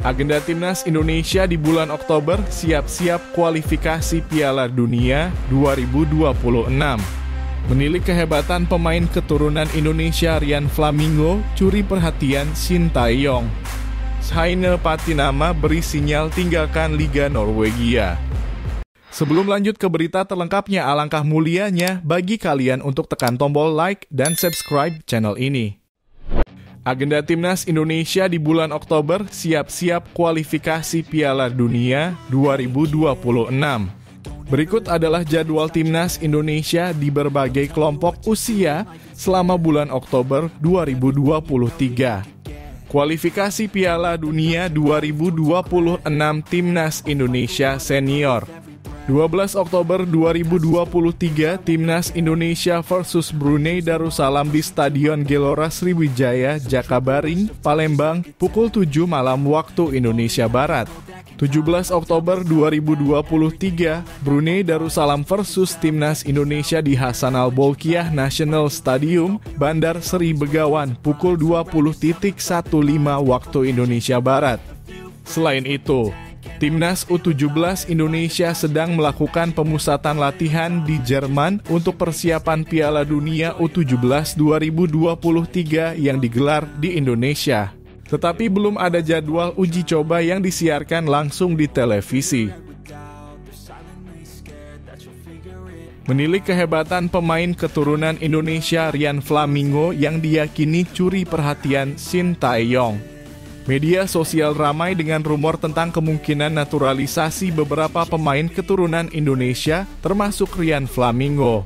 Agenda Timnas Indonesia di bulan Oktober siap-siap kualifikasi Piala Dunia 2026. Menilik kehebatan pemain keturunan Indonesia Rian Flamingo, curi perhatian Shin Tae-yong. Heine Patinama beri sinyal tinggalkan Liga Norwegia. Sebelum lanjut ke berita terlengkapnya, alangkah mulianya bagi kalian untuk tekan tombol like dan subscribe channel ini. Agenda Timnas Indonesia di bulan Oktober siap-siap kualifikasi Piala Dunia 2026. Berikut adalah jadwal Timnas Indonesia di berbagai kelompok usia selama bulan Oktober 2023. Kualifikasi Piala Dunia 2026 Timnas Indonesia Senior. 12 Oktober 2023, Timnas Indonesia versus Brunei Darussalam di Stadion Gelora Sriwijaya, Jakabaring, Palembang, pukul 7 malam waktu Indonesia Barat. 17 Oktober 2023, Brunei Darussalam versus Timnas Indonesia di Hasan Al-Bolkiah National Stadium, Bandar Seri Begawan, pukul 20.15 waktu Indonesia Barat. Selain itu, Timnas U17 Indonesia sedang melakukan pemusatan latihan di Jerman untuk persiapan Piala Dunia U17 2023 yang digelar di Indonesia. Tetapi belum ada jadwal uji coba yang disiarkan langsung di televisi. Menilik kehebatan pemain keturunan Indonesia Rian Flamingo yang diyakini curi perhatian Shin Tae-yong. Media sosial ramai dengan rumor tentang kemungkinan naturalisasi beberapa pemain keturunan Indonesia, termasuk Rian Flamingo.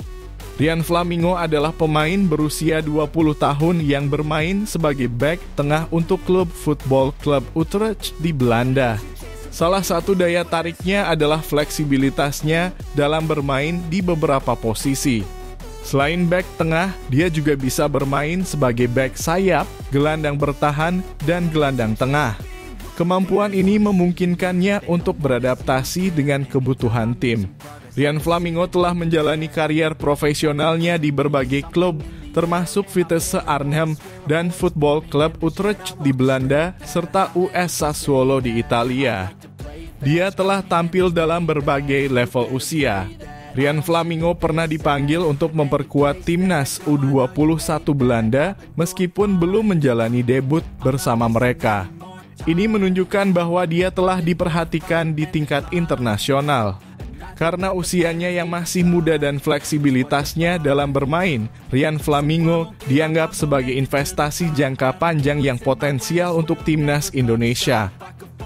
Rian Flamingo adalah pemain berusia 20 tahun yang bermain sebagai bek tengah untuk klub Football Club Utrecht di Belanda. Salah satu daya tariknya adalah fleksibilitasnya dalam bermain di beberapa posisi. Selain bek tengah, dia juga bisa bermain sebagai bek sayap, gelandang bertahan, dan gelandang tengah. Kemampuan ini memungkinkannya untuk beradaptasi dengan kebutuhan tim. Rian Flamingo telah menjalani karier profesionalnya di berbagai klub, termasuk Vitesse Arnhem dan Football Club Utrecht di Belanda, serta US Sassuolo di Italia. Dia telah tampil dalam berbagai level usia. Rian Flamingo pernah dipanggil untuk memperkuat Timnas U21 Belanda meskipun belum menjalani debut bersama mereka. Ini menunjukkan bahwa dia telah diperhatikan di tingkat internasional. Karena usianya yang masih muda dan fleksibilitasnya dalam bermain, Rian Flamingo dianggap sebagai investasi jangka panjang yang potensial untuk Timnas Indonesia.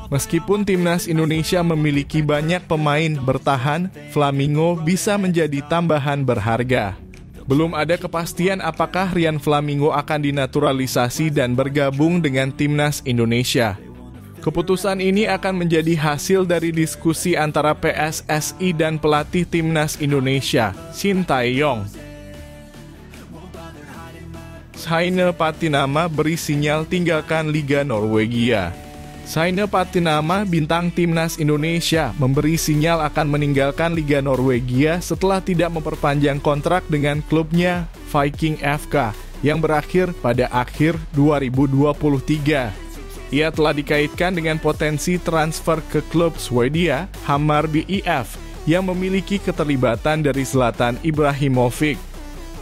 Meskipun Timnas Indonesia memiliki banyak pemain bertahan, Flamingo bisa menjadi tambahan berharga. Belum ada kepastian apakah Rian Flamingo akan dinaturalisasi dan bergabung dengan Timnas Indonesia. Keputusan ini akan menjadi hasil dari diskusi antara PSSI dan pelatih Timnas Indonesia, Shin Tae-yong. Heine Patinama beri sinyal tinggalkan Liga Norwegia. Heine Patinama, bintang Timnas Indonesia, memberi sinyal akan meninggalkan Liga Norwegia setelah tidak memperpanjang kontrak dengan klubnya Viking FK yang berakhir pada akhir 2023. Ia telah dikaitkan dengan potensi transfer ke klub Swedia Hammarby IF yang memiliki keterlibatan dari Zlatan Ibrahimovic.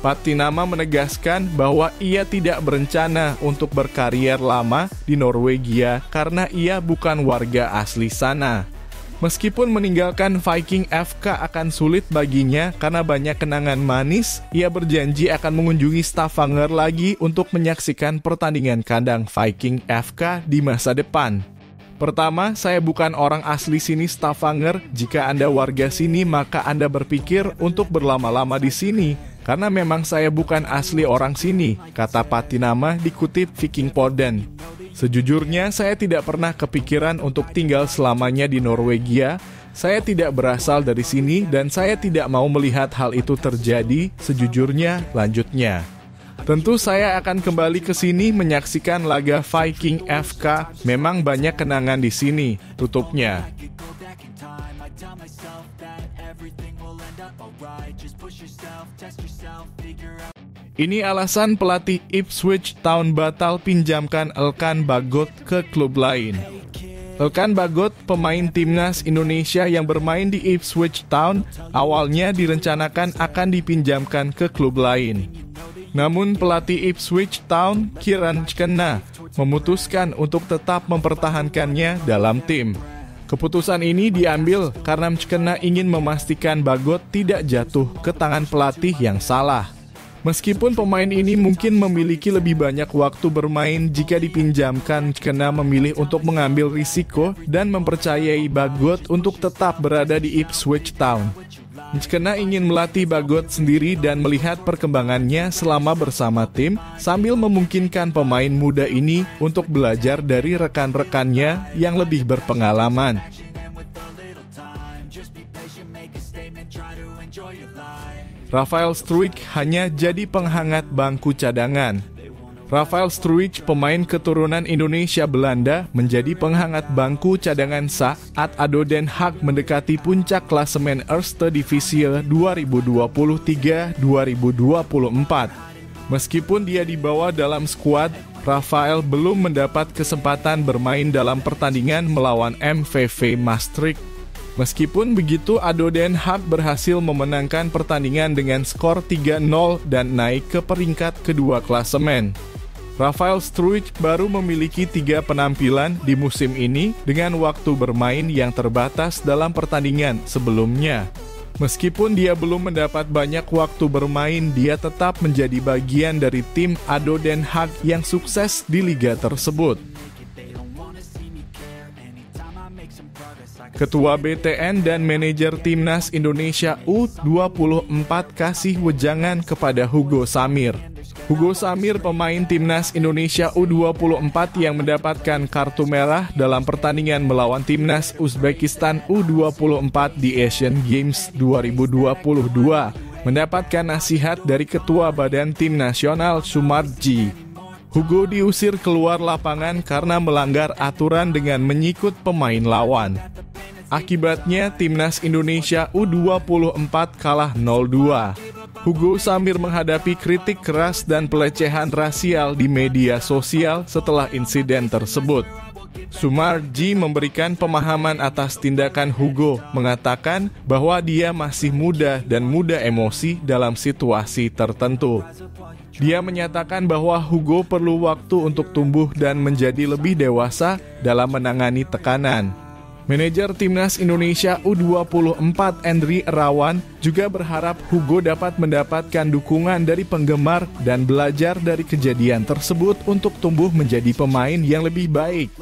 Patinama menegaskan bahwa ia tidak berencana untuk berkarier lama di Norwegia karena ia bukan warga asli sana. Meskipun meninggalkan Viking FK akan sulit baginya karena banyak kenangan manis, ia berjanji akan mengunjungi Stavanger lagi untuk menyaksikan pertandingan kandang Viking FK di masa depan. Pertama, saya bukan orang asli sini Stavanger. Jika Anda warga sini, maka Anda berpikir untuk berlama-lama di sini. Karena memang saya bukan asli orang sini, kata Patinama dikutip Vikingpodden. Sejujurnya, saya tidak pernah kepikiran untuk tinggal selamanya di Norwegia. Saya tidak berasal dari sini dan saya tidak mau melihat hal itu terjadi, sejujurnya, lanjutnya. Tentu saya akan kembali ke sini menyaksikan laga Viking FK. Memang banyak kenangan di sini, tutupnya. Ini alasan pelatih Ipswich Town batal pinjamkan Elkan Bagot ke klub lain. Elkan Bagot, pemain timnas Indonesia yang bermain di Ipswich Town, awalnya direncanakan akan dipinjamkan ke klub lain. Namun pelatih Ipswich Town, Kieran Ckenna, memutuskan untuk tetap mempertahankannya dalam tim. Keputusan ini diambil karena Ckenna ingin memastikan Bagot tidak jatuh ke tangan pelatih yang salah. Meskipun pemain ini mungkin memiliki lebih banyak waktu bermain jika dipinjamkan, Ckenna memilih untuk mengambil risiko dan mempercayai Bagot untuk tetap berada di Ipswich Town. Ckenna ingin melatih Bagot sendiri dan melihat perkembangannya selama bersama tim, sambil memungkinkan pemain muda ini untuk belajar dari rekan-rekannya yang lebih berpengalaman. Rafael Struijk hanya jadi penghangat bangku cadangan. Rafael Struijk, pemain keturunan Indonesia Belanda, menjadi penghangat bangku cadangan saat ADO Den Haag mendekati puncak klasemen Eerste Divisie 2023-2024. Meskipun dia dibawa dalam skuad, Rafael belum mendapat kesempatan bermain dalam pertandingan melawan MVV Maastricht. Meskipun begitu, ADO Den Haag berhasil memenangkan pertandingan dengan skor 3-0 dan naik ke peringkat kedua klasemen. Rafael Struijk baru memiliki 3 penampilan di musim ini dengan waktu bermain yang terbatas dalam pertandingan sebelumnya. Meskipun dia belum mendapat banyak waktu bermain, dia tetap menjadi bagian dari tim ADO Den Haag yang sukses di liga tersebut. Ketua BTN dan manajer Timnas Indonesia U24 kasih wejangan kepada Hugo Samir. Hugo Samir, pemain Timnas Indonesia U24 yang mendapatkan kartu merah dalam pertandingan melawan Timnas Uzbekistan U24 di Asian Games 2022, mendapatkan nasihat dari Ketua Badan Tim Nasional Sumarji. Hugo diusir keluar lapangan karena melanggar aturan dengan menyikut pemain lawan. Akibatnya, Timnas Indonesia U24 kalah 0-2. Hugo Samir menghadapi kritik keras dan pelecehan rasial di media sosial setelah insiden tersebut. Sumarji memberikan pemahaman atas tindakan Hugo, mengatakan bahwa dia masih muda dan mudah emosi dalam situasi tertentu. Dia menyatakan bahwa Hugo perlu waktu untuk tumbuh dan menjadi lebih dewasa dalam menangani tekanan. Manajer Timnas Indonesia U24 Endri Irawan juga berharap Hugo dapat mendapatkan dukungan dari penggemar dan belajar dari kejadian tersebut untuk tumbuh menjadi pemain yang lebih baik.